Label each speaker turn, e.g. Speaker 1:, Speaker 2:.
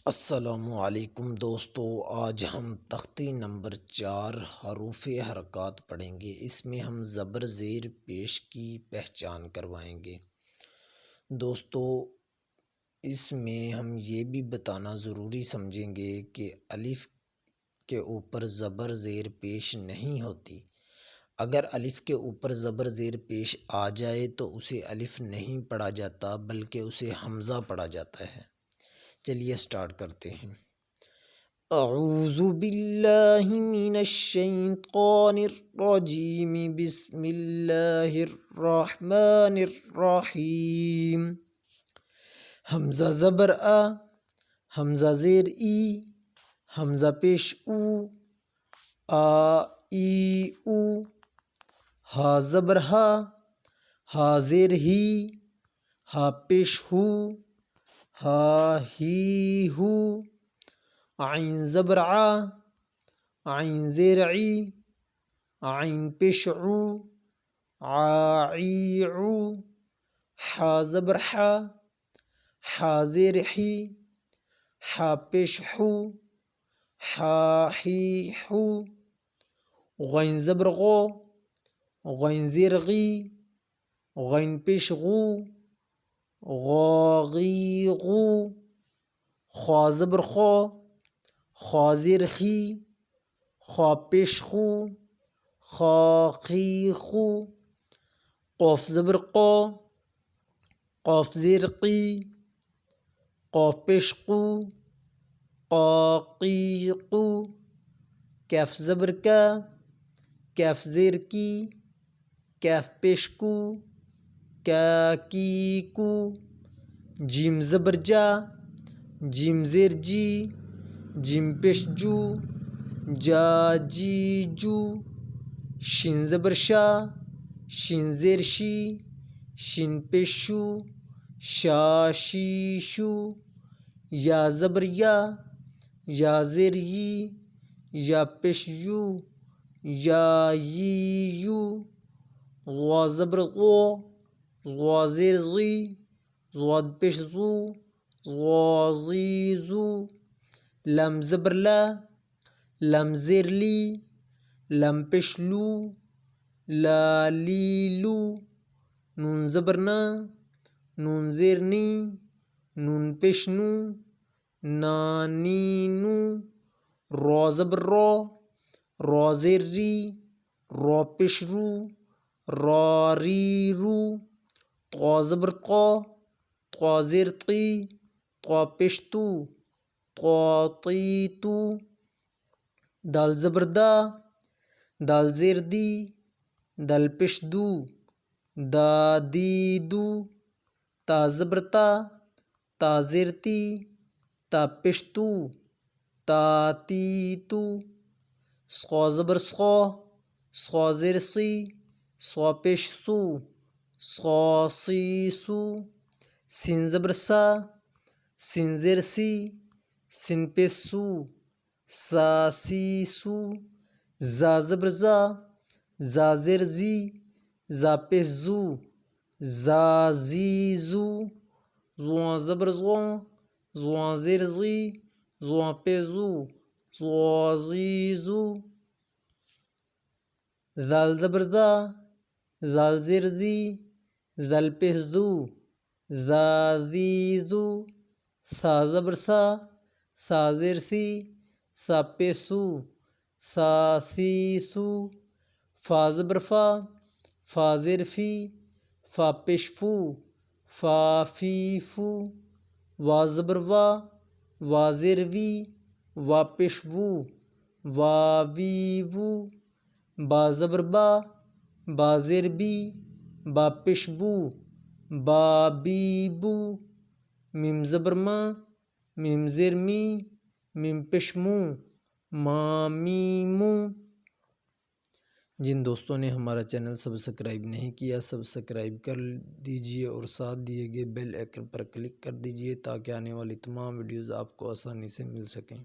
Speaker 1: السلام علیکم دوستو، آج ہم تختی نمبر 4 حروف حرکات پڑھیں گے۔ اس میں ہم زبر زیر پیش کی پہچان کروائیں گے۔ دوستو اس میں ہم یہ بھی بتانا ضروری سمجھیں گے کہ الف کے اوپر زبر زیر پیش نہیں ہوتی۔ اگر الف کے اوپر زبر زیر پیش آ جائے تو اسے الف نہیں پڑھا جاتا بلکہ اسے حمزہ پڑھا جاتا ہے۔ چلیے سٹارٹ کرتے ہیں۔ اعوذ باللہ من الشیطان الرجیم، بسم اللہ الرحمن الرحیم۔ حمزہ زبر آ، حمزہ زیر ای، حمزہ پیش او، آ ای او۔ ہا زبر ہا، ہا زیر ہی، ہا پیش ہو، ہا ہی ہو۔ عین زبر ع، عین زیر عی، عین پیش عو، عا عی عو۔ حا زبر حا، حا زیر حی، حا پیش حو، حا حی حو۔ غین زبر غو، غین زیر غی، غین پیش غو، غا غی غو۔ خوا زبر خو، خوا زیر خی، خوا پیش خو، خا خی خو۔ قوف زبر قو، قوف زیر قی، قوف پیش قو، قا قی قو۔ کیف زبر کا، کیف زیر کی، کیف پیش کو، کا کی کو۔ جیم زبر جا، جیم زیر جی، جیم پیش جو، جا جی جو۔ شین زبر شا، شین زیر شی، شین پیش شو، شا شی شو۔ یا زبر یا، یا زیر یی، یا پیش یو، یا یی یو۔ غوا زبر غو، غوا زیر غی، غوا پیش زو، غا زی زو۔ لم زبر لا، لم زیر لی، لم پیش لو، لا لی لو۔ نون زبر نا، نون زیر نی، نون پیش نو، نا نی نو۔ را زبر را، را زیر ری، را پیش رو، را ری رو۔ طا زبر طا، طا زیر طی، طا پیش تو، طا طی تو۔ دال زبر دا، دال زیر دی، دال پیش دو، دا دی دو۔ تا زبر تا، تا زیر تی، تا پیش تو، تا تی تو۔ صا زبر صا، صا زیر سی، صا پیش سو، صا سی سو۔ سین زبر سا، سین زیر سی، سین پیش سو، سا سی سو۔ زا زبر زا، زا زیر زی، زا پیش زو، زا زی زو۔ زواں زبر زواں، زواں زیر زی، زواں پیش زو، زوا زی زو۔ ذال زبر ذا، ذال زیر ذی، ذال پیش ذو، ذا ذی ذو۔ ثا زبر ثا، ثا زیر ثی، ثا پیش ثو، ثا ثی ثو۔ فا زبر فا، فا زیر فی، فا پیش فو، فا فی فو۔ وا زبر وا، وا زیر وی، وا پیش وو، وا وی وو۔ با زبر با، با زیر بی، با پیش بو، با بی بو۔ میم زبر ما، میم زیر می، میم پیش مو، ما می مو۔ جن دوستوں نے ہمارا چینل سبسکرائب نہیں کیا سبسکرائب کر دیجئے اور ساتھ دیے گئے بیل آئیکن پر کلک کر دیجئے تاکہ آنے والی تمام ویڈیوز آپ کو آسانی سے مل سکیں۔